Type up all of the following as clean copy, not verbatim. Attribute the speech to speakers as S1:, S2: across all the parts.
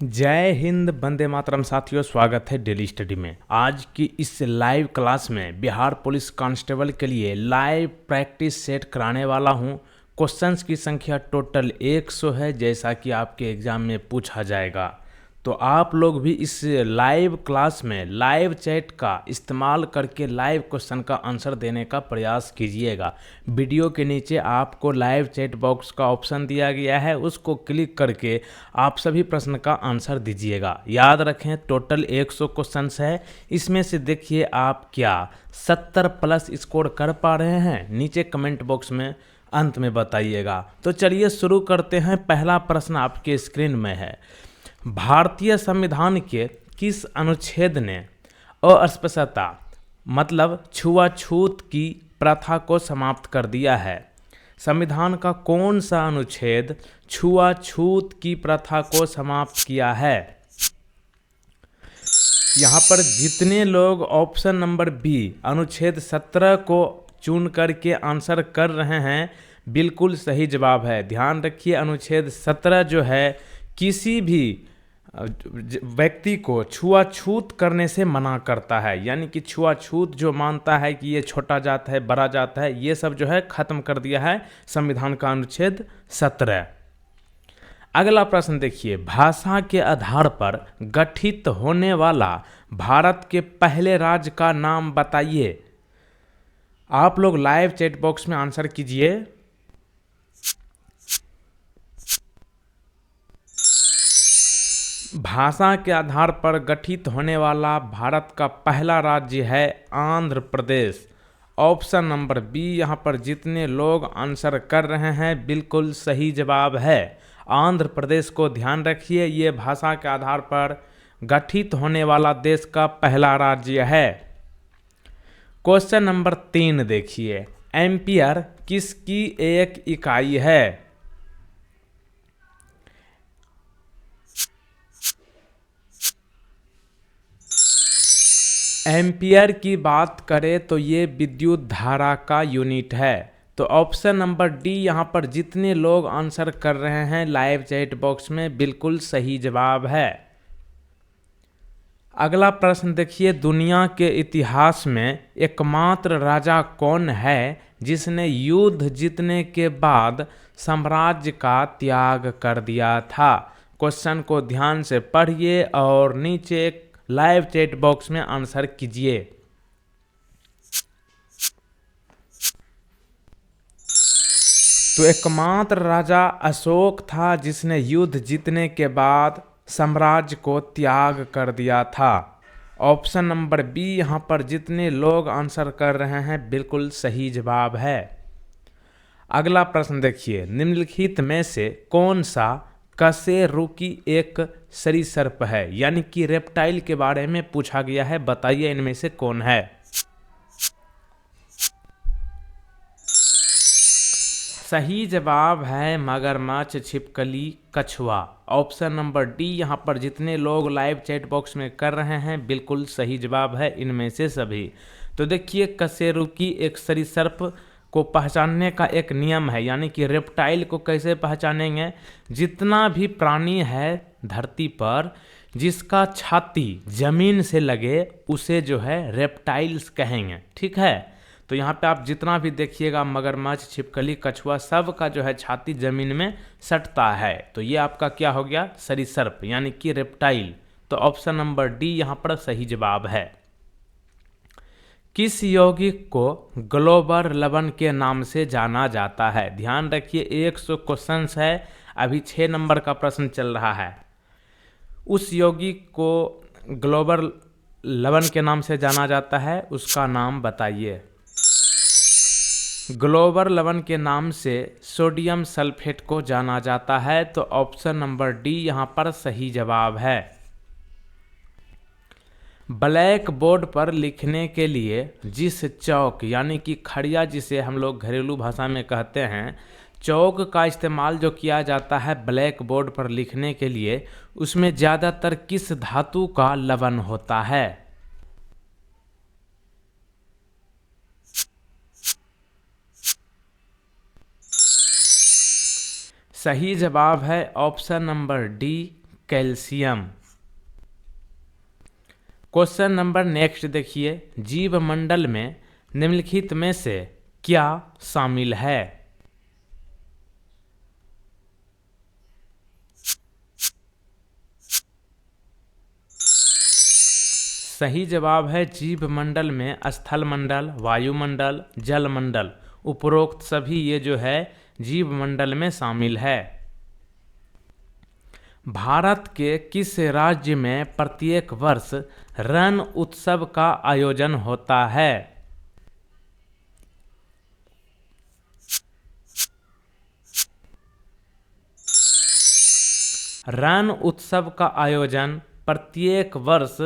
S1: जय हिंद, वंदे मातरम। साथियों, स्वागत है डेली स्टडी में। आज की इस लाइव क्लास में बिहार पुलिस कांस्टेबल के लिए लाइव प्रैक्टिस सेट कराने वाला हूं। क्वेश्चंस की संख्या टोटल 100 है, जैसा कि आपके एग्जाम में पूछा जाएगा। तो आप लोग भी इस लाइव क्लास में लाइव चैट का इस्तेमाल करके लाइव क्वेश्चन का आंसर देने का प्रयास कीजिएगा। वीडियो के नीचे आपको लाइव चैट बॉक्स का ऑप्शन दिया गया है, उसको क्लिक करके आप सभी प्रश्न का आंसर दीजिएगा। याद रखें, टोटल 100 क्वेश्चंस है। इसमें से देखिए आप क्या 70 प्लस स्कोर कर पा रहे हैं, नीचे कमेंट बॉक्स में अंत में बताइएगा। तो चलिए शुरू करते हैं। पहला प्रश्न आपके स्क्रीन में है, भारतीय संविधान के किस अनुच्छेद ने अस्पृश्यता मतलब छुआछूत की प्रथा को समाप्त कर दिया है? संविधान का कौन सा अनुच्छेद छुआछूत की प्रथा को समाप्त किया है? यहाँ पर जितने लोग ऑप्शन नंबर बी अनुच्छेद 17 को चुन करके आंसर कर रहे हैं, बिल्कुल सही जवाब है। ध्यान रखिए, अनुच्छेद 17 जो है किसी भी व्यक्ति को छुआछूत करने से मना करता है, यानी कि छुआछूत जो मानता है कि ये छोटा जात है, बड़ा जात है, ये सब जो है खत्म कर दिया है संविधान का अनुच्छेद 17। अगला प्रश्न देखिए, भाषा के आधार पर गठित होने वाला भारत के पहले राज्य का नाम बताइए। आप लोग लाइव चैट बॉक्स में आंसर कीजिए। भाषा के आधार पर गठित होने वाला भारत का पहला राज्य है Andhra Pradesh. Option number B यहाँ पर जितने लोग आंसर कर रहे हैं, बिल्कुल सही जवाब है। आंध्र प्रदेश को ध्यान रखिए, ये भाषा के आधार पर गठित होने वाला देश का पहला राज्य है। क्वेश्चन नंबर 3 देखिए, एम्पियर किसकी एक इकाई है? एम्पियर की बात करें तो ये विद्युत धारा का यूनिट है। तो ऑप्शन नंबर डी यहाँ पर जितने लोग आंसर कर रहे हैं लाइव चैट बॉक्स में, बिल्कुल सही जवाब है। अगला प्रश्न देखिए, दुनिया के इतिहास में एकमात्र राजा कौन है जिसने युद्ध जीतने के बाद साम्राज्य का त्याग कर दिया था? क्वेश्चन को ध्यान से पढ़िए और नीचे लाइव चैट बॉक्स में आंसर कीजिए। तो एकमात्र राजा अशोक था जिसने युद्ध जीतने के बाद साम्राज्य को त्याग कर दिया था। ऑप्शन नंबर बी यहाँ पर जितने लोग आंसर कर रहे हैं, बिल्कुल सही जवाब है। अगला प्रश्न देखिए, निम्नलिखित में से कौन सा कशेरुकी एक सरीसृप है? यानी कि रेप्टाइल के बारे में पूछा गया है, बताइए इनमें से कौन है? सही जवाब है मगरमच्छ, छिपकली, कछुआ। ऑप्शन नंबर डी यहाँ पर जितने लोग लाइव चैट बॉक्स में कर रहे हैं, बिल्कुल सही जवाब है इनमें से सभी। तो देखिए, कशेरुकी एक सरीसृप को पहचानने का एक नियम है, यानी कि रेप्टाइल को कैसे पहचानेंगे? जितना भी प्राणी है धरती पर जिसका छाती जमीन से लगे, उसे जो है रेप्टाइल्स कहेंगे, ठीक है। तो यहाँ पे आप जितना भी देखिएगा, मगरमच्छ, छिपकली, कछुआ, सब का जो है छाती जमीन में सटता है। तो ये आपका क्या हो गया? सरीसृप, यानी कि रेप्टाइल। तो ऑप्शन नंबर डी यहाँ पर सही जवाब है। किस यौगिक को ग्लोबर लवण के नाम से जाना जाता है? ध्यान रखिए, 100 क्वेश्चंस है, अभी 6 नंबर का प्रश्न चल रहा है। उस यौगिक को ग्लोबर लवण के नाम से जाना जाता है, उसका नाम बताइए। ग्लोबर लवण के नाम से सोडियम सल्फेट को जाना जाता है। तो ऑप्शन नंबर डी यहाँ पर सही जवाब है। ब्लैक बोर्ड पर लिखने के लिए जिस चौक यानी कि खड़िया जिसे हम लोग घरेलू भाषा में कहते हैं, चौक का इस्तेमाल जो किया जाता है ब्लैक बोर्ड पर लिखने के लिए, उसमें ज़्यादातर किस धातु का लवण होता है? सही जवाब है option number D, calcium. Question number next देखिए, जीव मंडल में निम्नलिखित में से क्या शामिल है? सही जवाब है जीव मंडल में स्थल मंडल, वायुमंडल, जल मंडल, उपरोक्त सभी ये जो है जीव मंडल में शामिल है। भारत के किस राज्य में प्रत्येक वर्ष रण उत्सव का आयोजन होता है? रण उत्सव का आयोजन प्रत्येक वर्ष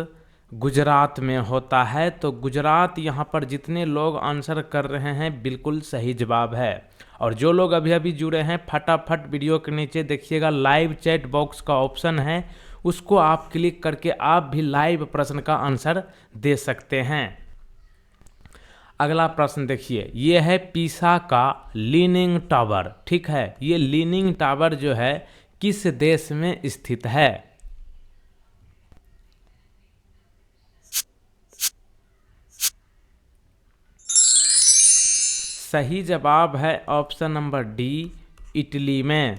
S1: गुजरात में होता है। तो गुजरात, यहाँ पर जितने लोग आंसर कर रहे हैं बिल्कुल सही जवाब है। और जो लोग अभी अभी जुड़े हैं फटाफट वीडियो के नीचे देखिएगा लाइव चैट बॉक्स का ऑप्शन है, उसको आप क्लिक करके आप भी लाइव प्रश्न का आंसर दे सकते हैं। अगला प्रश्न देखिए, ये है पीसा का लीनिंग टावर। ठीक है, ये लीनिंग टावर जो है किस देश में स्थित है? सही जवाब है ऑप्शन नंबर डी, इटली में।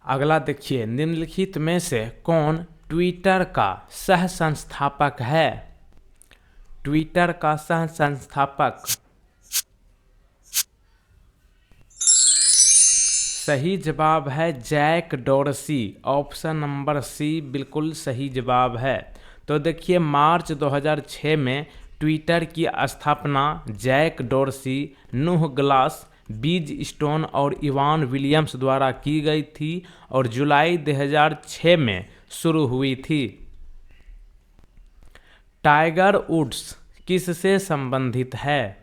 S1: अगला देखिए, निम्नलिखित में से कौन ट्विटर का सह संस्थापक है? ट्विटर का सह संस्थापक। सही जवाब है Jack Dorsey, option number C बिल्कुल सही जवाब है। तो देखिए, मार्च 2006 में ट्विटर की स्थापना जैक डोरसी, नूह ग्लास, बीज स्टोन और इवान विलियम्स द्वारा की गई थी और जुलाई 2006 में शुरू हुई थी। टाइगर वुड्स किससे संबंधित है?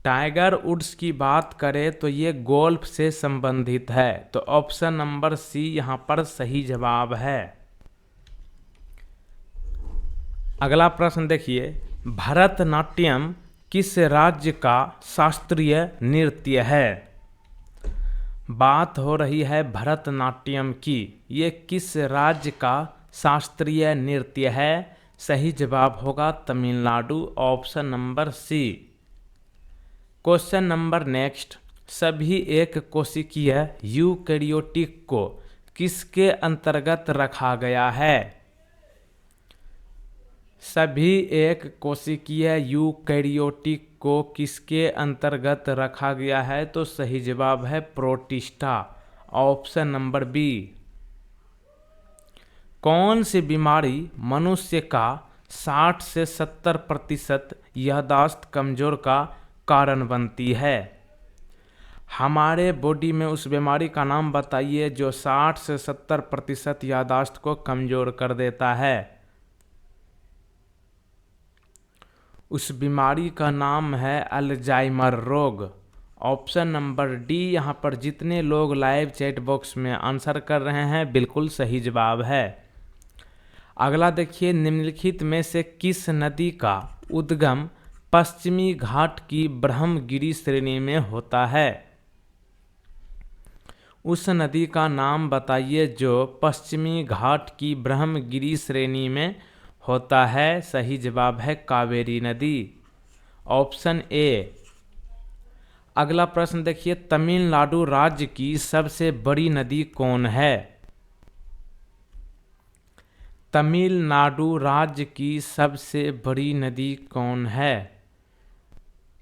S1: टाइगर वुड्स की बात करें तो ये गोल्फ से संबंधित है। तो ऑप्शन नंबर सी यहाँ पर सही जवाब है। अगला प्रश्न देखिए, भरतनाट्यम किस राज्य का शास्त्रीय नृत्य है? बात हो रही है भरतनाट्यम की, ये किस राज्य का शास्त्रीय नृत्य है? सही जवाब होगा Tamil Nadu, option number C. Question number next, सभी एक कोशिकीय यूकैरियोटिक को किसके अंतर्गत रखा गया है? सभी एक कोशिकीय यूकैरियोटिक को किसके अंतर्गत रखा गया है? तो सही जवाब है प्रोटिस्टा, ऑप्शन नंबर बी। कौन सी बीमारी मनुष्य का 60 से 70% याददाश्त कमजोर का कारण बनती है? हमारे बॉडी में उस बीमारी का नाम बताइए जो 60 से 70% याददाश्त को कमजोर कर देता है। उस बीमारी का नाम है अल्जाइमर रोग, ऑप्शन नंबर डी। यहाँ पर जितने लोग लाइव चैट बॉक्स में आंसर कर रहे हैं बिल्कुल सही जवाब है। अगला देखिए, निम्नलिखित में से किस नदी का उद्गम पश्चिमी घाट की ब्रह्मगिरी श्रेणी में होता है? उस नदी का नाम बताइए जो पश्चिमी घाट की ब्रह्मगिरी श्रेणी में होता है। सही जवाब है कावेरी नदी, ऑप्शन ए। अगला प्रश्न देखिए, तमिलनाडु राज्य की सबसे बड़ी नदी कौन है? तमिलनाडु राज्य की सबसे बड़ी नदी कौन है?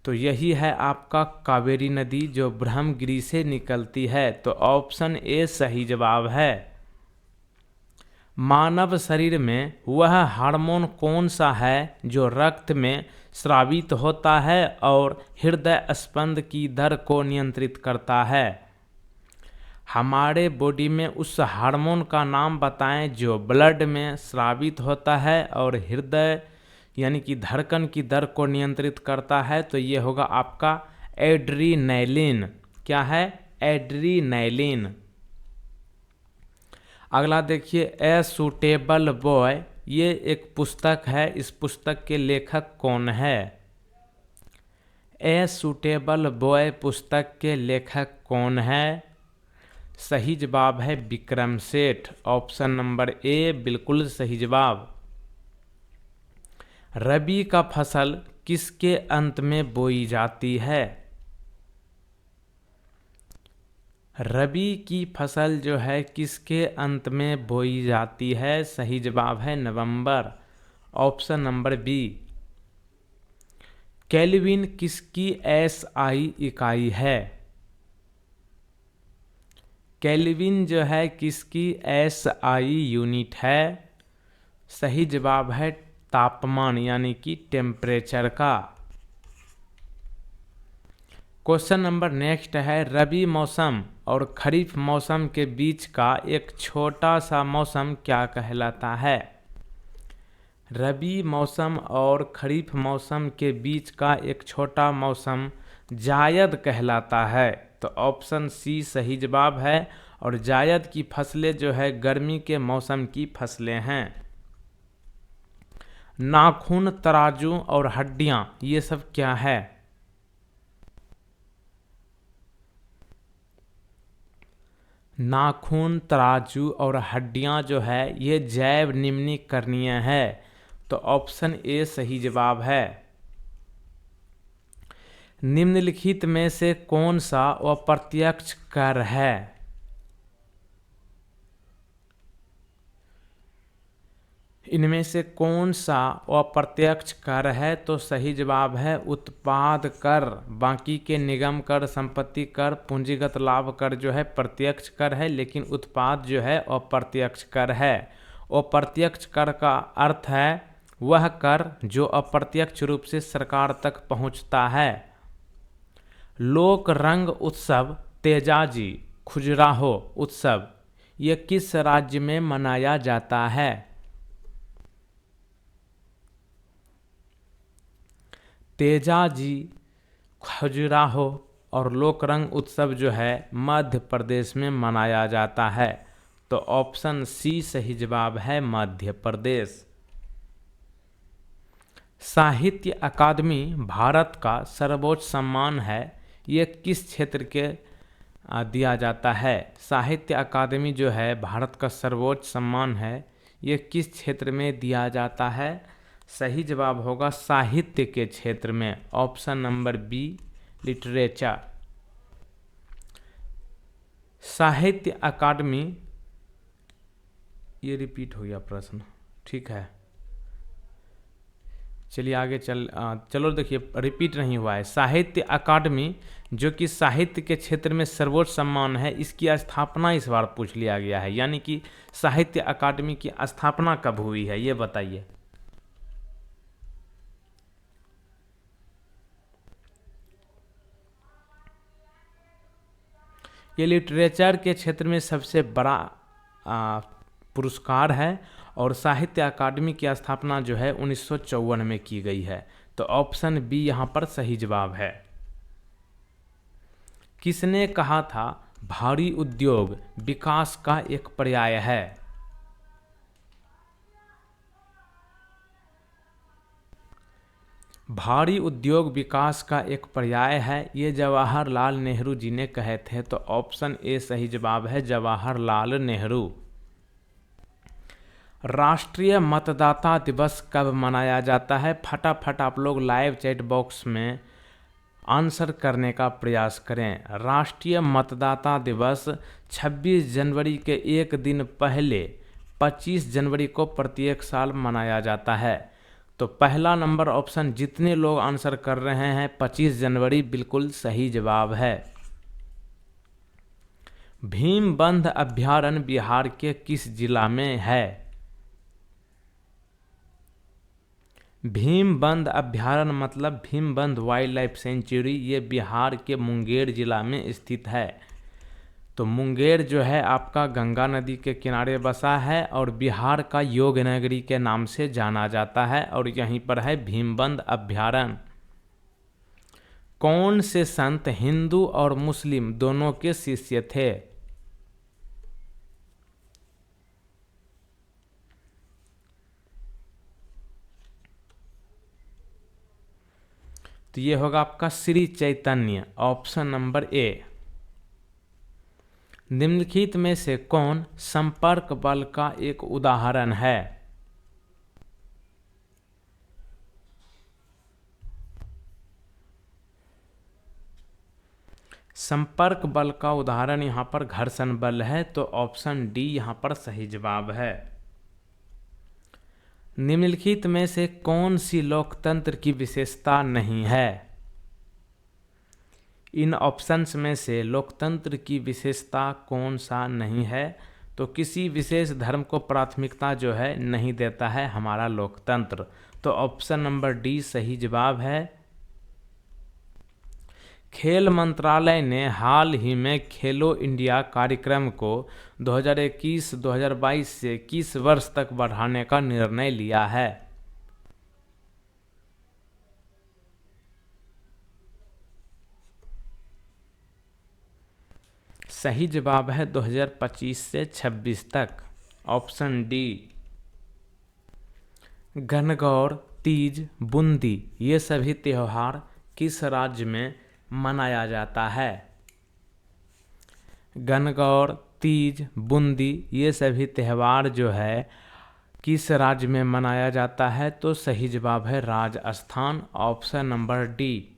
S1: तो यही है आपका कावेरी नदी जो ब्रह्मगिरी से निकलती है। तो ऑप्शन ए सही जवाब है। मानव शरीर में वह हार्मोन कौन सा है जो रक्त में स्रावित होता है और हृदय स्पंद की दर को नियंत्रित करता है? हमारे बॉडी में उस हार्मोन का नाम बताएं जो ब्लड में स्रावित होता है और हृदय यानी कि धड़कन की दर को नियंत्रित करता है। तो ये होगा आपका एड्रीनैलिन। क्या है? एड्रीनैलिन। अगला देखिए, ए सूटेबल बॉय, ये एक पुस्तक है, इस पुस्तक के लेखक कौन है? ए सूटेबल बॉय पुस्तक के लेखक कौन है? सही जवाब है विक्रम सेठ। ऑप्शन नंबर ए बिल्कुल सही जवाब। रबी का फसल किसके अंत में बोई जाती है? रबी की फसल जो है किसके अंत में बोई जाती है? सही जवाब है नवंबर। Option number B. केल्विन किसकी एसआई इकाई है? केल्विन जो है किसकी एसआई यूनिट है? सही जवाब है तापमान यानी कि टेम्परेचर का। क्वेश्चन नंबर नेक्स्ट है, रबी मौसम और खरीफ मौसम के बीच का एक छोटा सा मौसम क्या कहलाता है? रबी मौसम और खरीफ मौसम के बीच का एक छोटा मौसम जायद कहलाता है। तो ऑप्शन सी सही जवाब है। और जायद की फसलें जो है गर्मी के मौसम की फसलें हैं। नाखून, तराजू और हड्डियां ये सब क्या है? नाखून, तराजू और हड्डियां जो है ये जैव निम्नीकरणीय है। तो ऑप्शन ए सही जवाब है। निम्नलिखित में से कौन सा अप्रत्यक्ष कर है? इनमें से कौन सा अप्रत्यक्ष कर है? तो सही जवाब है उत्पाद कर। बाकी के निगम कर, संपत्ति कर, पूंजीगत लाभ कर जो है प्रत्यक्ष कर है, लेकिन उत्पाद जो है अप्रत्यक्ष कर है। अप्रत्यक्ष कर का अर्थ है वह कर जो अप्रत्यक्ष रूप से सरकार तक पहुंचता है। लोक रंग उत्सव तेजाजी खजुराहो उत्सव ये किस राज्य में मनाया जाता है? तेजाजी, खजुराहो और लोकरंग उत्सव जो है मध्य प्रदेश में मनाया जाता है। तो ऑप्शन सी सही जवाब है मध्य प्रदेश। साहित्य अकादमी भारत का सर्वोच्च सम्मान है, ये किस क्षेत्र के दिया जाता है? साहित्य अकादमी जो है भारत का सर्वोच्च सम्मान है, ये किस क्षेत्र में दिया जाता है? सही जवाब होगा साहित्य के क्षेत्र में। Option number B literature. Sahitya Akademi, ये रिपीट हो गया प्रश्न, ठीक है चलिए आगे चलो देखिए रिपीट नहीं हुआ है। साहित्य अकादमी जो कि साहित्य के क्षेत्र में सर्वोच्च सम्मान है, इसकी स्थापना इस बार पूछ लिया गया है। यानी कि साहित्य अकादमी की स्थापना कब हुई है ये बताइए। ये लिटरेचर के क्षेत्र में सबसे बड़ा पुरस्कार है और साहित्य अकादमी की स्थापना जो है 1954 में की गई है। तो ऑप्शन बी यहाँ पर सही जवाब है। किसने कहा था भारी उद्योग विकास का एक पर्याय है? भारी उद्योग विकास का एक पर्याय है, ये जवाहरलाल नेहरू जी ने कहे थे। तो ऑप्शन ए सही जवाब है जवाहरलाल नेहरू। राष्ट्रीय मतदाता दिवस कब मनाया जाता है? फटाफट आप लोग लाइव चैट बॉक्स में आंसर करने का प्रयास करें। राष्ट्रीय मतदाता दिवस 26 जनवरी के एक दिन पहले 25 जनवरी को प्रत्येक साल मनाया जाता है। तो पहला नंबर ऑप्शन जितने लोग आंसर कर रहे हैं 25 जनवरी बिल्कुल सही जवाब है। भीमबंध अभयारण्य बिहार के किस जिला में है? भीमबंध अभयारण्य मतलब भीमबंध वाइल्ड लाइफ सेंचुरी, ये बिहार के मुंगेर जिला में स्थित है। तो मुंगेर जो है आपका गंगा नदी के किनारे बसा है और बिहार का योग नगरी के नाम से जाना जाता है और यहीं पर है भीमबंध अभयारण्य। कौन से संत हिंदू और मुस्लिम दोनों के शिष्य थे? तो ये होगा आपका श्री चैतन्य, ऑप्शन नंबर ए। निम्नलिखित में से कौन संपर्क बल का एक उदाहरण है? संपर्क बल का उदाहरण यहाँ पर घर्षण बल है, तो ऑप्शन डी यहाँ पर सही जवाब है। निम्नलिखित में से कौन सी लोकतंत्र की विशेषता नहीं है? इन ऑप्शंस में से लोकतंत्र की विशेषता कौन सा नहीं है? तो किसी विशेष धर्म को प्राथमिकता जो है नहीं देता है हमारा लोकतंत्र, तो ऑप्शन नंबर डी सही जवाब है। खेल मंत्रालय ने हाल ही में खेलो इंडिया कार्यक्रम को 2021-2022 से किस वर्ष तक बढ़ाने का निर्णय लिया है? सही जवाब है 2025 से 26 तक, ऑप्शन डी। गणगौर, तीज, बूंदी ये सभी त्योहार किस राज्य में मनाया जाता है? गणगौर, तीज, बूंदी ये सभी त्यौहार जो है किस राज्य में मनाया जाता है? तो सही जवाब है राजस्थान, ऑप्शन नंबर डी।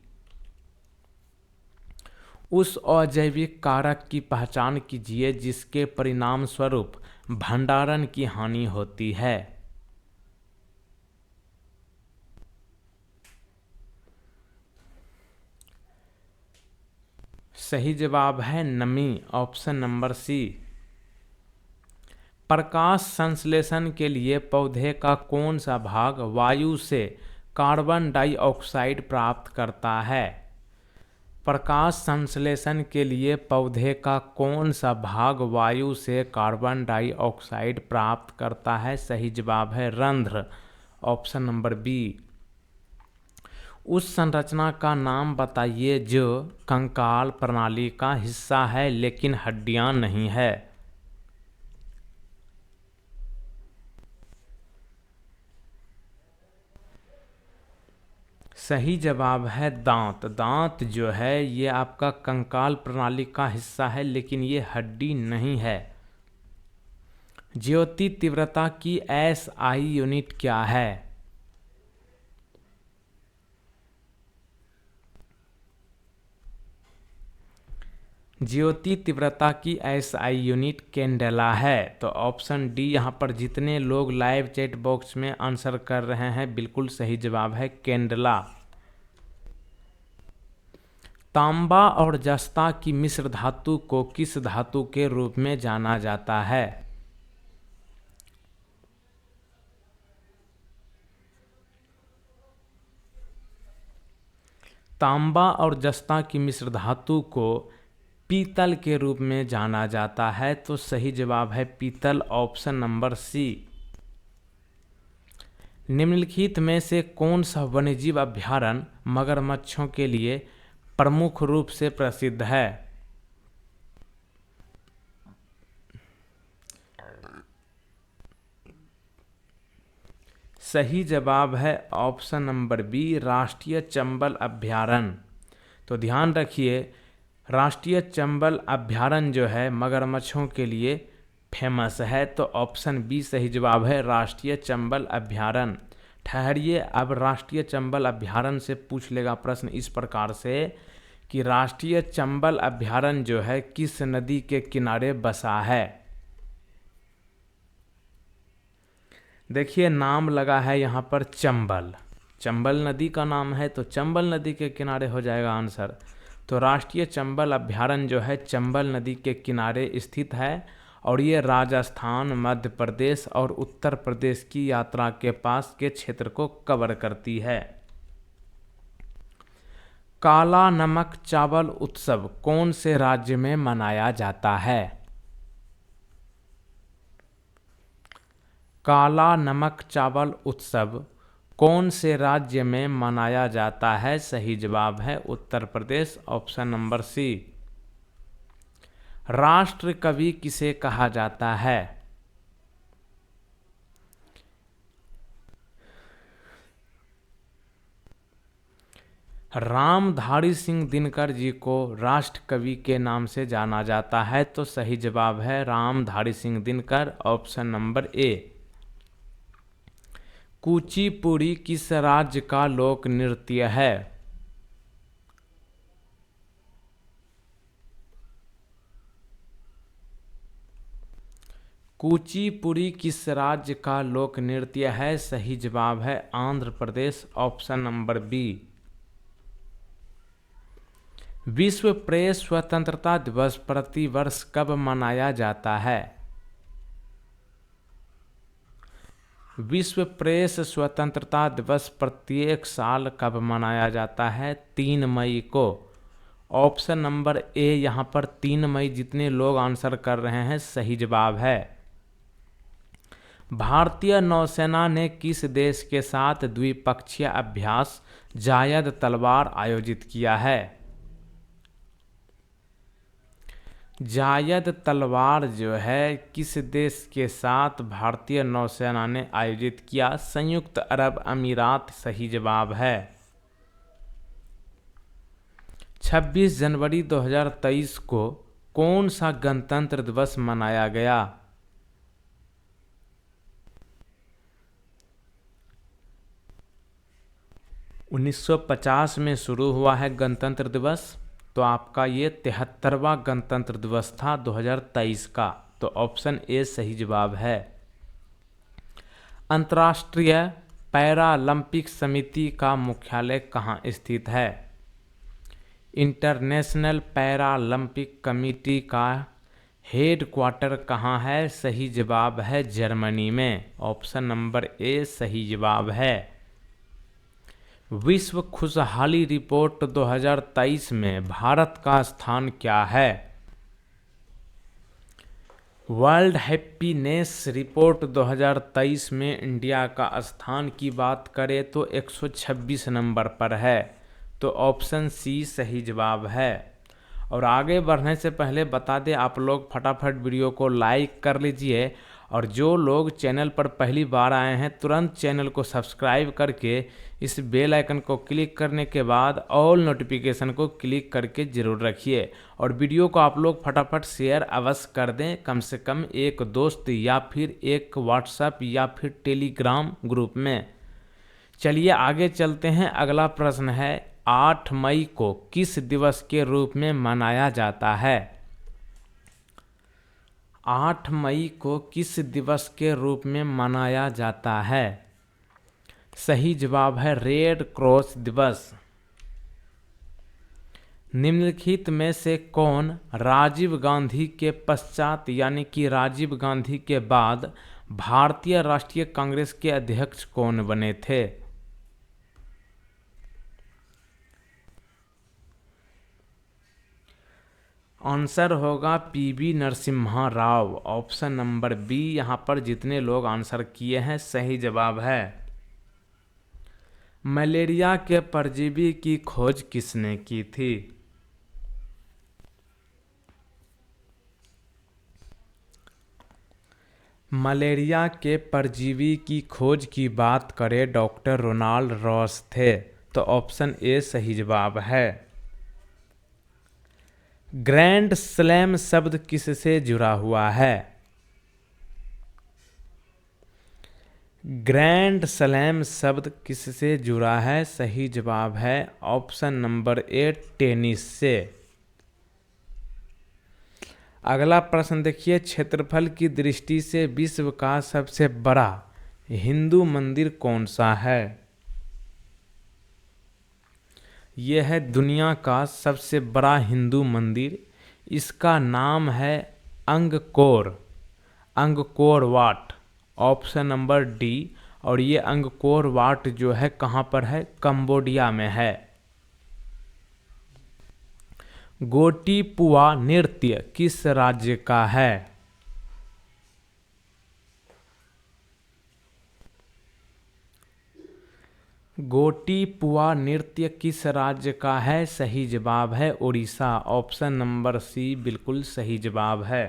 S1: उस अजैविक कारक की पहचान कीजिए जिसके परिणाम स्वरूप भंडारण की हानि होती है। सही जवाब है नमी, ऑप्शन नंबर सी। प्रकाश संश्लेषण के लिए पौधे का कौन सा भाग वायु से कार्बन डाइऑक्साइड प्राप्त करता है? प्रकाश संश्लेषण के लिए पौधे का कौन सा भाग वायु से कार्बन डाइऑक्साइड प्राप्त करता है? सही जवाब है रंध्र, ऑप्शन नंबर बी। उस संरचना का नाम बताइए जो कंकाल प्रणाली का हिस्सा है लेकिन हड्डियां नहीं है। सही जवाब है दांत। दांत जो है ये आपका कंकाल प्रणाली का हिस्सा है लेकिन ये हड्डी नहीं है। ज्योति तीव्रता की एसआई यूनिट क्या है? ज्योति तीव्रता की एसआई यूनिट कैंडेला है, तो ऑप्शन डी। यहाँ पर जितने लोग लाइव चैट बॉक्स में आंसर कर रहे हैं बिल्कुल सही जवाब है कैंडेला। तांबा और जस्ता की मिश्र धातु को किस धातु के रूप में जाना जाता है? तांबा और जस्ता की मिश्र धातु को पीतल के रूप में जाना जाता है, तो सही जवाब है पीतल, ऑप्शन नंबर सी। निम्नलिखित में से कौन सा वन्यजीव अभयारण्य मगरमच्छों के लिए प्रमुख रूप से प्रसिद्ध है? सही जवाब है ऑप्शन नंबर बी, राष्ट्रीय चंबल अभयारण्य। तो ध्यान रखिए, राष्ट्रीय चंबल अभयारण्य जो है मगरमच्छों के लिए फेमस है, तो ऑप्शन बी सही जवाब है राष्ट्रीय चंबल अभयारण्य। ठहरिए, अब राष्ट्रीय चंबल अभयारण्य से पूछ लेगा प्रश्न इस प्रकार से कि राष्ट्रीय चंबल अभयारण्य जो है किस नदी के किनारे बसा है? देखिए नाम लगा है यहाँ पर चंबल, चंबल नदी का नाम है, तो चंबल नदी के किनारे हो जाएगा आंसर। तो राष्ट्रीय चंबल अभयारण्य जो है चंबल नदी के किनारे स्थित है और ये राजस्थान, मध्य प्रदेश और उत्तर प्रदेश की यात्रा के पास के क्षेत्र को कवर करती है। काला नमक चावल उत्सव कौन से राज्य में मनाया जाता है? काला नमक चावल उत्सव कौन से राज्य में मनाया जाता है? सही जवाब है उत्तर प्रदेश, ऑप्शन नंबर सी। राष्ट्र कवि किसे कहा जाता है? रामधारी सिंह दिनकर जी को राष्ट्र कवि के नाम से जाना जाता है, तो सही जवाब है रामधारी सिंह दिनकर, ऑप्शन नंबर ए। कुचिपुड़ी किस राज्य का लोक नृत्य है? कुचिपुड़ी किस राज्य का लोक नृत्य है? सही जवाब है Andhra Pradesh, option number B. विश्व प्रेस स्वतंत्रता दिवस प्रतिवर्ष कब मनाया जाता है? विश्व प्रेस स्वतंत्रता दिवस प्रत्येक साल कब मनाया जाता है? 3 मई को, ऑप्शन नंबर ए। यहाँ पर 3 मई जितने लोग आंसर कर रहे हैं सही जवाब है। भारतीय नौसेना ने किस देश के साथ द्विपक्षीय अभ्यास जायद तलवार आयोजित किया है? जायद तलवार जो है किस देश के साथ भारतीय नौसेना ने आयोजित किया? संयुक्त अरब अमीरात, सही जवाब है। 26 जनवरी 2023 को कौन सा गणतंत्र दिवस मनाया गया? 1950 में शुरू हुआ है गणतंत्र दिवस, तो आपका ये 73वां गणतंत्र दिवस था 2023 का, तो ऑप्शन ए सही जवाब है। अंतर्राष्ट्रीय पैरालंपिक समिति का मुख्यालय कहाँ स्थित है? इंटरनेशनल पैरालंपिक कमेटी का हेडक्वार्टर कहाँ है? सही जवाब है जर्मनी में, ऑप्शन नंबर ए सही जवाब है। विश्व खुशहाली रिपोर्ट 2023 में भारत का स्थान क्या है? वर्ल्ड हैप्पीनेस रिपोर्ट 2023 में इंडिया का स्थान की बात करें तो 126 नंबर पर है, तो ऑप्शन सी सही जवाब है। और आगे बढ़ने से पहले बता दें, आप लोग फटाफट वीडियो को लाइक कर लीजिए, और जो लोग चैनल पर पहली बार आए हैं तुरंत चैनल को सब्सक्राइब करके इस बेल आइकन को क्लिक करने के बाद ऑल नोटिफिकेशन को क्लिक करके ज़रूर रखिए। और वीडियो को आप लोग फटाफट शेयर अवश्य कर दें, कम से कम एक दोस्त या फिर एक व्हाट्सएप या फिर टेलीग्राम ग्रुप में। चलिए आगे चलते हैं। अगला प्रश्न है, 8 मई को किस दिवस के रूप में मनाया जाता है? 8 मई को किस दिवस के रूप में मनाया जाता है? सही जवाब है रेड क्रॉस दिवस। निम्नलिखित में से कौन राजीव गांधी के पश्चात यानी कि राजीव गांधी के बाद भारतीय राष्ट्रीय कांग्रेस के अध्यक्ष कौन बने थे? आंसर होगा PV Narasimha Rao, option number B. यहाँ पर जितने लोग आंसर किए हैं सही जवाब है। मलेरिया के परजीवी की खोज किसने की थी? मलेरिया के परजीवी की खोज की बात करें डॉक्टर रोनाल्ड रॉस थे, तो ऑप्शन ए सही जवाब है। ग्रैंड स्लैम शब्द किससे जुड़ा हुआ है? ग्रैंड स्लैम शब्द किससे जुड़ा है? सही जवाब है ऑप्शन नंबर ए टेनिस से। अगला प्रश्न देखिए, क्षेत्रफल की दृष्टि से विश्व का सबसे बड़ा हिंदू मंदिर कौन सा है? यह है दुनिया का सबसे बड़ा हिंदू मंदिर। इसका नाम है Angkor Wat, option number D. और ये अंगकोर वाट जो है कहाँ पर है? कंबोडिया में है। गोटीपुआ नृत्य किस राज्य का है? गोटीपुआ नृत्य किस राज्य का है? सही जवाब है उड़ीसा, ऑप्शन नंबर सी बिल्कुल सही जवाब है।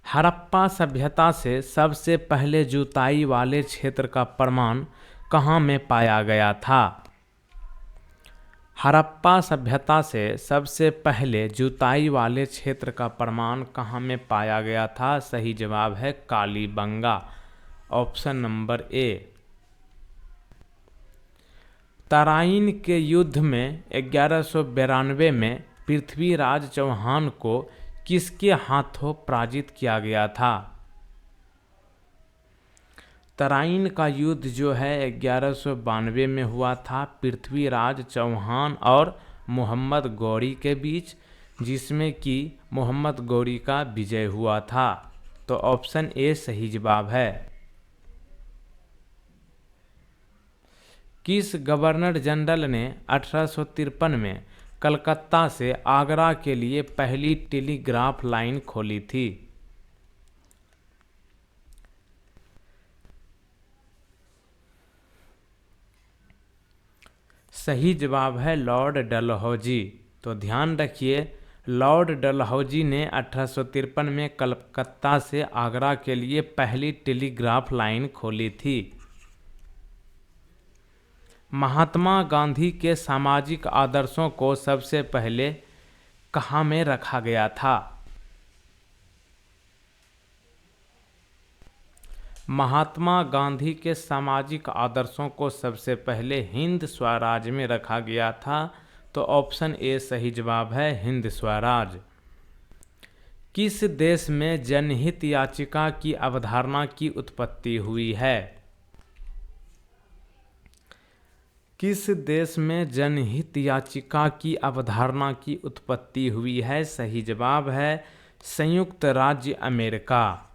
S1: हड़प्पा सभ्यता से सबसे पहले जुताई वाले क्षेत्र का प्रमाण कहाँ में पाया गया था? हड़प्पा सभ्यता से सबसे पहले जुताई वाले क्षेत्र का प्रमाण कहाँ में पाया गया था? सही जवाब है Kalibanga, option number A. Tarain के युद्ध में 1192 में पृथ्वीराज चौहान को किसके हाथों पराजित किया गया था? तराइन का युद्ध जो है 1192 में हुआ था पृथ्वीराज चौहान और मोहम्मद गौरी के बीच, जिसमें कि मोहम्मद गौरी का विजय हुआ था। तो ऑप्शन ए सही जवाब है। किस गवर्नर जनरल ने 1853 में कलकत्ता से आगरा के लिए पहली टेलीग्राफ लाइन खोली थी? सही जवाब है लॉर्ड डलहौजी। तो ध्यान रखिए, लॉर्ड डलहौजी ने 1853 में कलकत्ता से आगरा के लिए पहली टेलीग्राफ लाइन खोली थी। महात्मा गांधी के सामाजिक आदर्शों को सबसे पहले कहाँ में रखा गया था? महात्मा गांधी के सामाजिक आदर्शों को सबसे पहले हिंद स्वराज में रखा गया था। तो ऑप्शन ए सही जवाब है, हिंद स्वराज। किस देश में जनहित याचिका की अवधारणा की उत्पत्ति हुई है? किस देश में जनहित याचिका की अवधारणा की उत्पत्ति हुई है? सही जवाब है संयुक्त राज्य अमेरिका।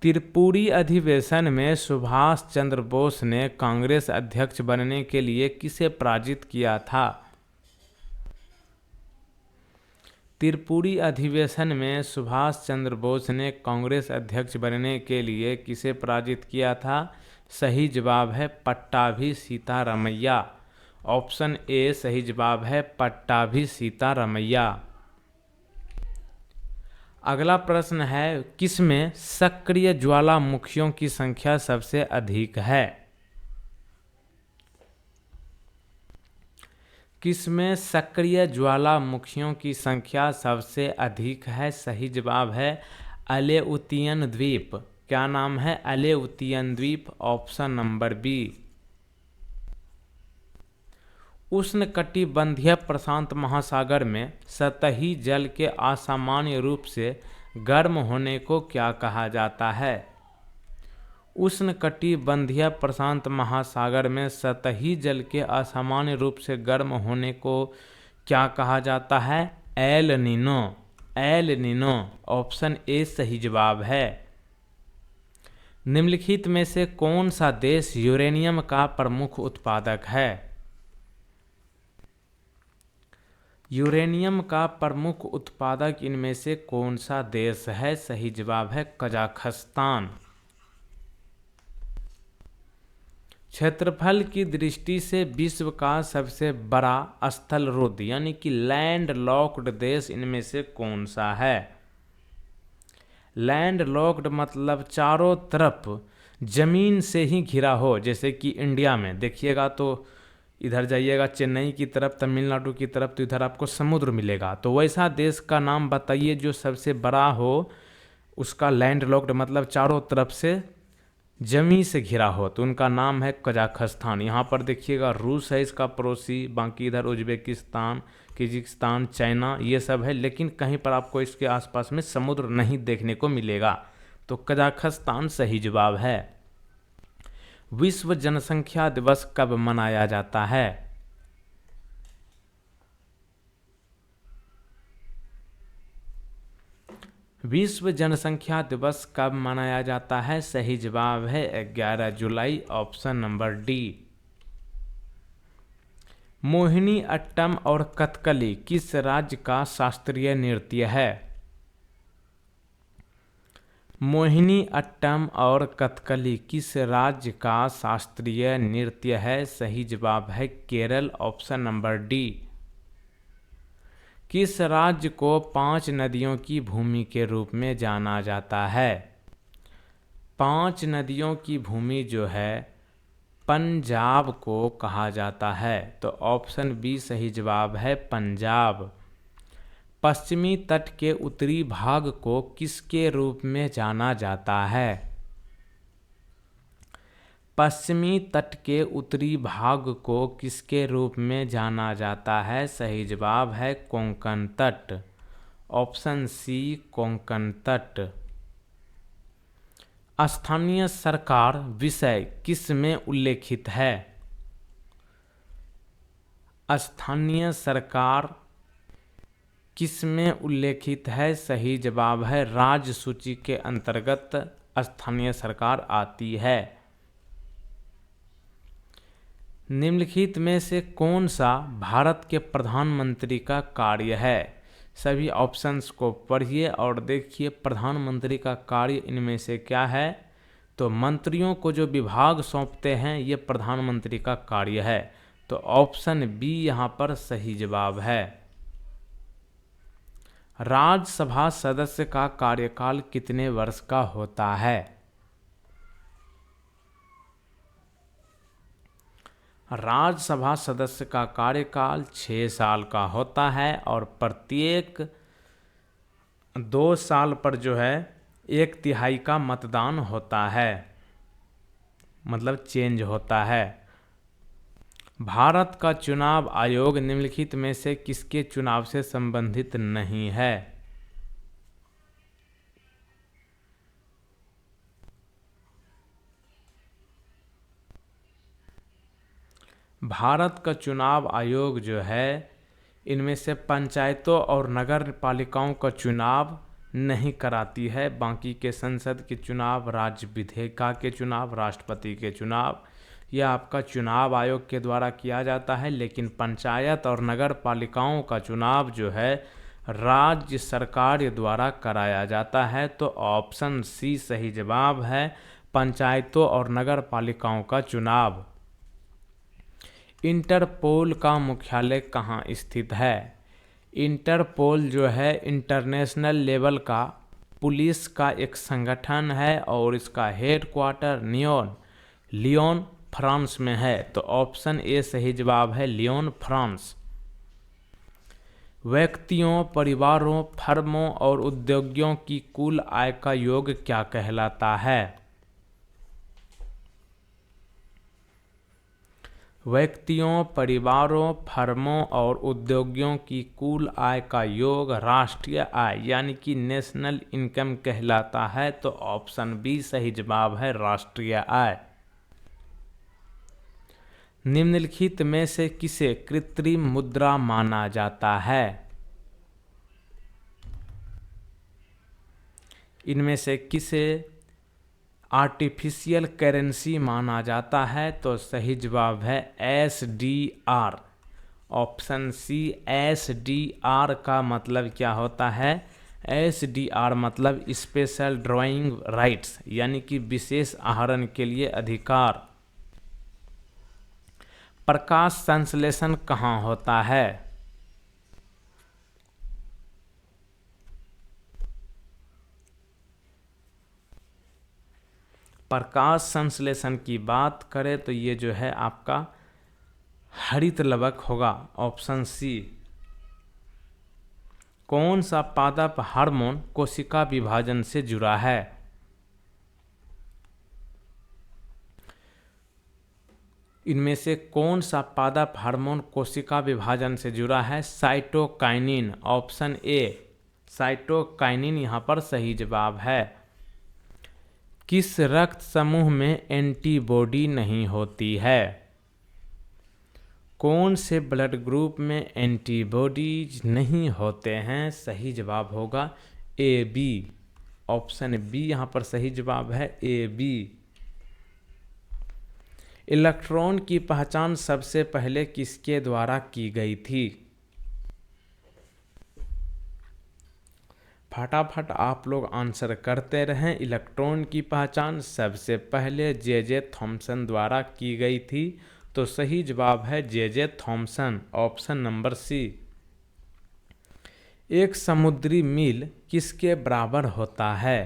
S1: त्रिपुरी अधिवेशन में सुभाष चंद्र बोस ने कांग्रेस अध्यक्ष बनने के लिए किसे पराजित किया था? त्रिपुरी अधिवेशन में सुभाष चंद्र बोस ने कांग्रेस अध्यक्ष बनने के लिए किसे पराजित किया था? सही जवाब है पट्टाभी सीतारमैया, ऑप्शन ए सही जवाब है पट्टाभी सीतारमैया। अगला प्रश्न है, किसमें सक्रिय ज्वालामुखियों की संख्या सबसे अधिक है? किसमें सक्रिय ज्वालामुखियों की संख्या सबसे अधिक है? सही जवाब है अलेउतियन द्वीप। क्या नाम है? अलेउतियन द्वीप, ऑप्शन नंबर बी। उष्णकटिबंधीय प्रशांत महासागर में सतही जल के असामान्य रूप से गर्म होने को क्या कहा जाता है? उष्णकटिबंधीय प्रशांत महासागर में सतही जल के असामान्य रूप से गर्म होने को क्या कहा जाता है? El Nino, El Nino, option A सही जवाब है। निम्नलिखित में से कौन सा देश यूरेनियम का प्रमुख उत्पादक है? यूरेनियम का प्रमुख उत्पादक इनमें से कौन सा देश है? सही जवाब है कजाखस्तान। क्षेत्रफल की दृष्टि से विश्व का सबसे बड़ा स्थल रुद्ध यानी कि लैंड लॉक्ड देश इनमें से कौन सा है? लैंड लॉक्ड मतलब चारों तरफ जमीन से ही घिरा हो, जैसे कि इंडिया में देखिएगा तो इधर जाइएगा चेन्नई की तरफ, तमिलनाडु की तरफ, तो इधर आपको समुद्र मिलेगा। तो वैसा देश का नाम बताइए जो सबसे बड़ा हो, उसका लैंड लॉक्ड मतलब चारों तरफ से जमीन से घिरा हो, तो उनका नाम है कजाखस्तान। यहाँ पर देखिएगा रूस है इसका पड़ोसी, बाकी इधर उज्बेकिस्तान, किर्गिस्तान, चाइना ये सब है, लेकिन कहीं पर आपको इसके आसपास में समुद्र नहीं देखने को मिलेगा। तो कजाखस्तान सही जवाब है। विश्व जनसंख्या दिवस कब मनाया जाता है? विश्व जनसंख्या दिवस कब मनाया जाता है? सही जवाब है 11 जुलाई, option number D. Mohini Attam और कथकली किस राज्य का शास्त्रीय नृत्य है? मोहिनी अट्टम और कथकली किस राज्य का शास्त्रीय नृत्य है? सही जवाब है केरल, ऑप्शन नंबर डी। किस राज्य को 5 नदियों की भूमि के रूप में जाना जाता है? 5 नदियों की भूमि जो है पंजाब को कहा जाता है? तो ऑप्शन बी सही जवाब है, पंजाब। पश्चिमी तट के उत्तरी भाग को किसके रूप में जाना जाता है? पश्चिमी तट के उत्तरी भाग को किसके रूप में जाना जाता है? सही जवाब है कोंकण तट। ऑप्शन सी कोंकण तट। स्थानीय सरकार विषय किस में उल्लेखित है? स्थानीय सरकार किस में उल्लेखित है? सही जवाब है राज्य सूची के अंतर्गत स्थानीय सरकार आती है। निम्नलिखित में से कौन सा भारत के प्रधानमंत्री का कार्य है? सभी ऑप्शंस को पढ़िए और देखिए प्रधानमंत्री का कार्य इनमें से क्या है। तो मंत्रियों को जो विभाग सौंपते हैं ये प्रधानमंत्री का कार्य है। तो ऑप्शन बी यहाँ पर सही जवाब है। राज्यसभा सदस्य का कार्यकाल कितने वर्ष का होता है? राज्यसभा सदस्य का कार्यकाल 6 साल का होता है और प्रत्येक 2 साल पर जो है 1/3 का मतदान होता है, मतलब चेंज होता है। भारत का चुनाव आयोग निम्नलिखित में से किसके चुनाव से संबंधित नहीं है? भारत का चुनाव आयोग जो है इनमें से पंचायतों और नगर पालिकाओं का चुनाव नहीं कराती है। बाकी के संसद के चुनाव, राज्य विधायिका के चुनाव, राष्ट्रपति के चुनाव यह आपका चुनाव आयोग के द्वारा किया जाता है। लेकिन पंचायत और नगर पालिकाओं का चुनाव जो है राज्य सरकार द्वारा कराया जाता है। तो ऑप्शन सी सही जवाब है, पंचायतों और नगर पालिकाओं का चुनाव। इंटरपोल का मुख्यालय कहाँ स्थित है? इंटरपोल जो है इंटरनेशनल लेवल का पुलिस का एक संगठन है और इसका हेडक्वार्टर लियोन फ्रांस में है। तो ऑप्शन ए सही जवाब है, लियोन फ्रांस। व्यक्तियों, परिवारों, फर्मों और उद्योगों की कुल आय का योग क्या कहलाता है? व्यक्तियों, परिवारों, फर्मों और उद्योगों की कुल आय का योग राष्ट्रीय आय यानी कि नेशनल इनकम कहलाता है। तो ऑप्शन बी सही जवाब है, राष्ट्रीय आय। निम्नलिखित में से किसे कृत्रिम मुद्रा माना जाता है? इनमें से किसे आर्टिफिशियल करेंसी माना जाता है? तो सही जवाब है SDR। ऑप्शन सी SDR का मतलब क्या होता है? SDR मतलब स्पेशल ड्राइंग राइट्स यानी कि विशेष आहरण के लिए अधिकार। प्रकाश संश्लेषण कहाँ होता है? प्रकाश संश्लेषण की बात करें तो ये जो है आपका हरित लवक होगा। Option C. कौन सा पादप हार्मोन कोशिका विभाजन से जुड़ा है? इनमें से कौन सा पादप हार्मोन कोशिका विभाजन से जुड़ा है? साइटोकाइनिन। ऑप्शन ए साइटोकाइनिन यहाँ पर सही जवाब है। किस रक्त समूह में एंटीबॉडी नहीं होती है? कौन से ब्लड ग्रुप में एंटीबॉडीज नहीं होते हैं? सही जवाब होगा AB। ऑप्शन बी यहाँ पर सही जवाब है, AB। इलेक्ट्रॉन की पहचान सबसे पहले किसके द्वारा की गई थी? फटाफट आप लोग आंसर करते रहें। इलेक्ट्रॉन की पहचान सबसे पहले J.J. थॉमसन द्वारा की गई थी। तो सही जवाब है J.J. Thomson. Option number C. एक समुद्री मील किसके बराबर होता है?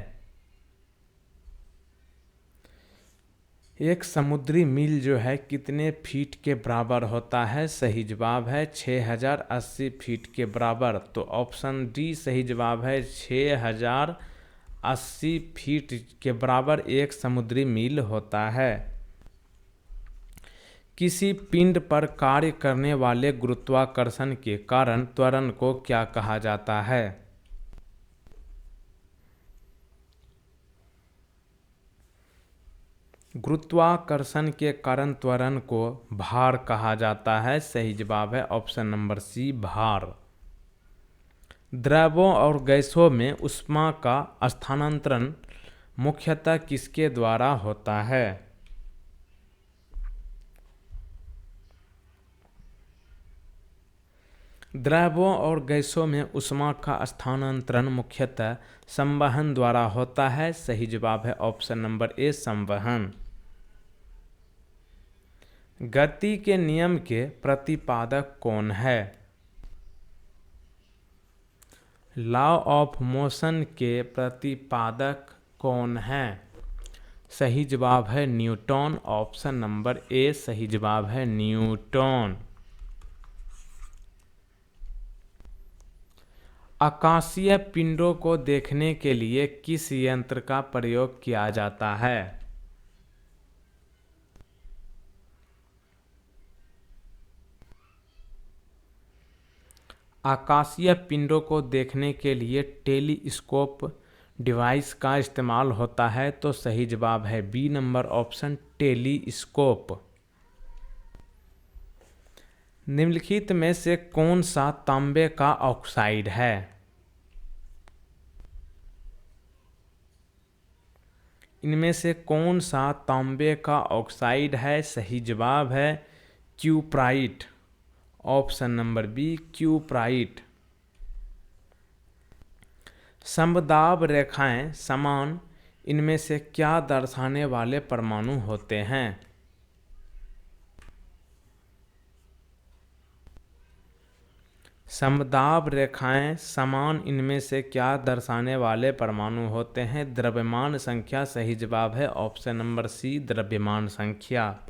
S1: एक समुद्री मील जो है कितने फीट के बराबर होता है? सही जवाब है 6080 फीट के बराबर। तो ऑप्शन डी सही जवाब है, 6080 फीट के बराबर एक समुद्री मील होता है। किसी पिंड पर कार्य करने वाले गुरुत्वाकर्षण के कारण त्वरण को क्या कहा जाता है? गुरुत्वाकर्षण के कारण त्वरण को भार कहा जाता है। सही जवाब है ऑप्शन नंबर सी, भार। द्रवों और गैसों में ऊष्मा का स्थानांतरण मुख्यतः किसके द्वारा होता है? द्रवों और गैसों में ऊष्मा का स्थानांतरण मुख्यतः संवहन द्वारा होता है। सही जवाब है ऑप्शन नंबर ए, संवहन। गति के नियम के प्रतिपादक कौन है? लॉ ऑफ मोशन के प्रतिपादक कौन है? सही जवाब है न्यूटन। ऑप्शन नंबर ए सही जवाब है, न्यूटन। आकाशीय पिंडों को देखने के लिए किस यंत्र का प्रयोग किया जाता है? आकाशीय पिंडों को देखने के लिए टेलीस्कोप डिवाइस का इस्तेमाल होता है। तो सही जवाब है बी नंबर ऑप्शन, टेलीस्कोप। निम्नलिखित में से कौन सा तांबे का ऑक्साइड है? इनमें से कौन सा तांबे का ऑक्साइड है? सही जवाब है cuprite. Option number B, cuprite. समदाब रेखाएं समान इनमें से क्या दर्शाने वाले परमाणु होते हैं? समदाब रेखाएं समान इनमें से क्या दर्शाने वाले परमाणु होते हैं? द्रव्यमान संख्या। सही जवाब है ऑप्शन नंबर सी, द्रव्यमान संख्या।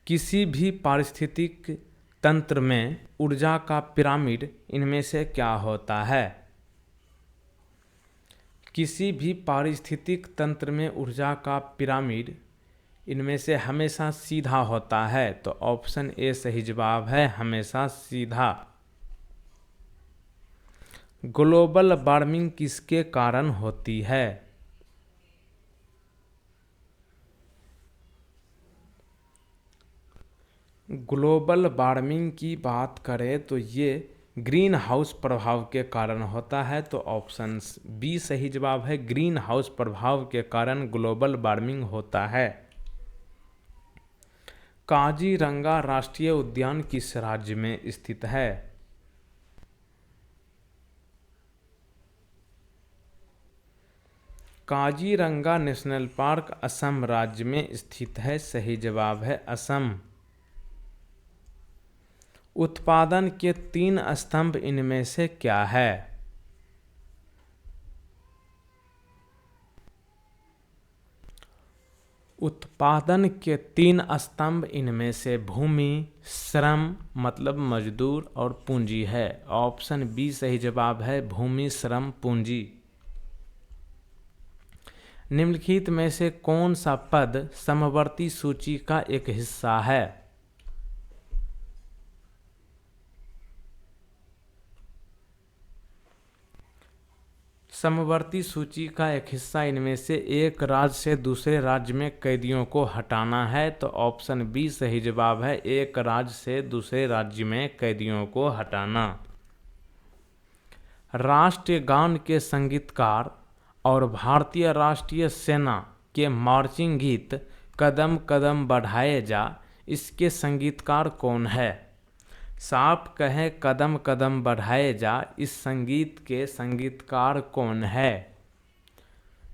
S1: किसी भी पारिस्थितिक तंत्र में ऊर्जा का पिरामिड इनमें से क्या होता है? किसी भी पारिस्थितिक तंत्र में ऊर्जा का पिरामिड इनमें से हमेशा सीधा होता है। तो ऑप्शन ए सही जवाब है, हमेशा सीधा। ग्लोबल वार्मिंग किसके कारण होती है? ग्लोबल वार्मिंग की बात करें तो ये ग्रीन हाउस प्रभाव के कारण होता है। तो ऑप्शन बी सही जवाब है, ग्रीन हाउस प्रभाव के कारण ग्लोबल वार्मिंग होता है। काजीरंगा राष्ट्रीय उद्यान किस राज्य में स्थित है? काजीरंगा नेशनल पार्क असम राज्य में स्थित है। सही जवाब है असम। उत्पादन के 3 स्तंभ इनमें से क्या है? उत्पादन के 3 स्तंभ इनमें से भूमि, श्रम मतलब मजदूर और पूंजी है। ऑप्शन बी सही जवाब है, भूमि, श्रम, पूंजी। निम्नलिखित में से कौन सा पद समवर्ती सूची का एक हिस्सा है? समवर्ती सूची का एक हिस्सा इनमें से एक राज्य से दूसरे राज्य में कैदियों को हटाना है। तो ऑप्शन बी सही जवाब है, एक राज्य से दूसरे राज्य में कैदियों को हटाना। राष्ट्रीय गान के संगीतकार और भारतीय राष्ट्रीय सेना के मार्चिंग गीत कदम कदम बढ़ाए जा, इसके संगीतकार कौन है? साफ कहें कदम कदम बढ़ाए जा, इस संगीत के संगीतकार कौन है?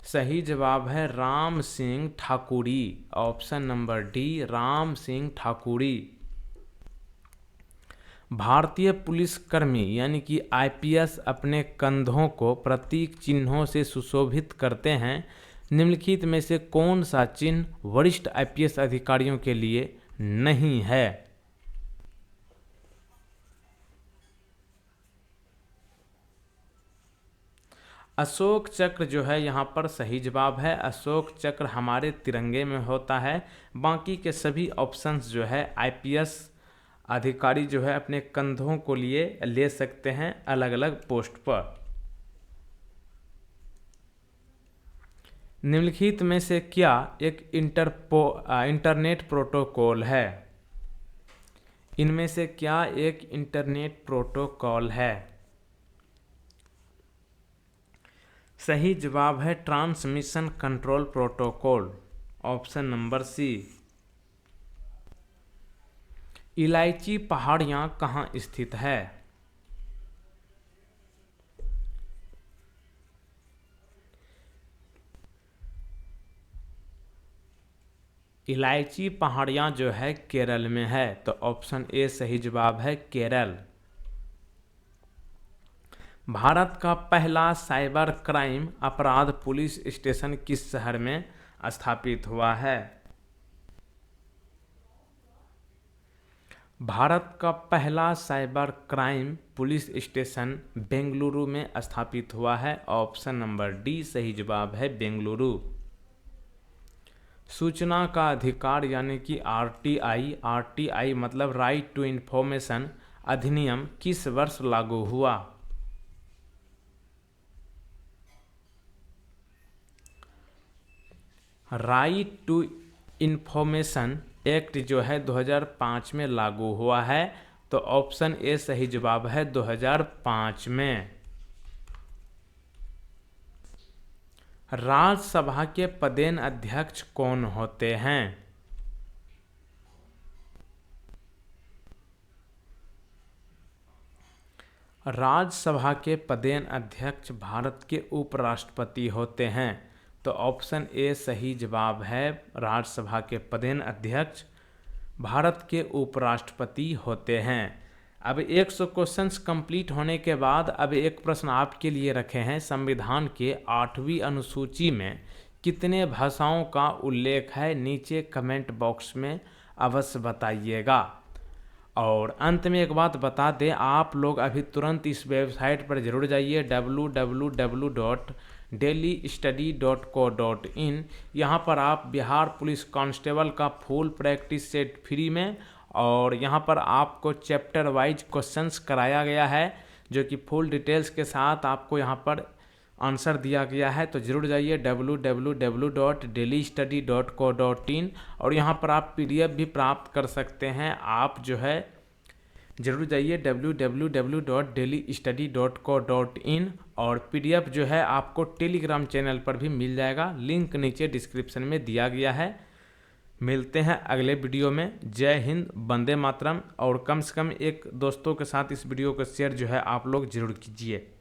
S1: सही जवाब है Ram Singh Thakuri. Option number D, Ram Singh Thakuri. भारतीय पुलिसकर्मी यानी कि आईपीएस अपने कंधों को प्रतीक चिन्हों से सुशोभित करते हैं। निम्नलिखित में से कौन सा चिन्ह वरिष्ठ आईपीएस अधिकारियों के लिए नहीं है? अशोक चक्र जो है यहाँ पर सही जवाब है। अशोक चक्र हमारे तिरंगे में होता है। बाकी के सभी ऑप्शंस जो है आईपीएस अधिकारी जो है अपने कंधों को लिए ले सकते हैं अलग अलग पोस्ट पर। निम्नलिखित में से क्या एक इंटरनेट प्रोटोकॉल है? इनमें से क्या एक इंटरनेट प्रोटोकॉल है? सही जवाब है transmission control protocol, option number C. इलायची पहाड़ियाँ कहाँ स्थित है? इलायची पहाड़ियाँ जो है केरल में है, तो ऑप्शन ए सही जवाब है केरल। भारत का पहला साइबर क्राइम अपराध पुलिस स्टेशन किस शहर में स्थापित हुआ है? भारत का पहला cyber crime police station Bengaluru में स्थापित हुआ है, ऑप्शन नंबर डी सही जवाब है बेंगलुरु। सूचना का अधिकार यानी कि आरटीआई मतलब राइट टू इंफॉर्मेशन अधिनियम किस वर्ष लागू हुआ? राइट टू इंफॉर्मेशन एक्ट जो है 2005 में लागू हुआ है, तो ऑप्शन ए सही जवाब है 2005 में। राज्यसभा के पदेन अध्यक्ष कौन होते हैं? राज्यसभा के पदेन अध्यक्ष भारत के उपराष्ट्रपति होते हैं, तो ऑप्शन ए सही जवाब है। राज्यसभा के पदेन अध्यक्ष भारत के उपराष्ट्रपति होते हैं। अब 100 क्वेश्चंस कंप्लीट होने के बाद अब एक प्रश्न आपके लिए रखे हैं। संविधान के 8वीं अनुसूची में कितने भाषाओं का उल्लेख है? नीचे कमेंट बॉक्स में अवश्य बताइएगा। और अंत में एक बात बता दें, आप लोग अभी तुरंत इस वेबसाइट पर जरूर जाइए www.delhistudy.co.in। यहाँ पर आप बिहार पुलिस कांस्टेबल का फुल प्रैक्टिस सेट फ्री में, और यहाँ पर आपको चैप्टर वाइज क्वेश्चंस कराया गया है जो कि फुल डिटेल्स के साथ आपको यहाँ पर आंसर दिया गया है। तो ज़रूर जाइए www.delhistudy.co.in और यहाँ पर आप PDF भी प्राप्त कर सकते हैं। आप जो है ज़रूर जाइए www.delhistudy.co.in और PDF जो है आपको टेलीग्राम चैनल पर भी मिल जाएगा। लिंक नीचे डिस्क्रिप्शन में दिया गया है। मिलते हैं अगले वीडियो में। जय हिंद, वंदे मातरम। और कम से कम एक दोस्तों के साथ इस वीडियो को शेयर जो है आप लोग ज़रूर कीजिए।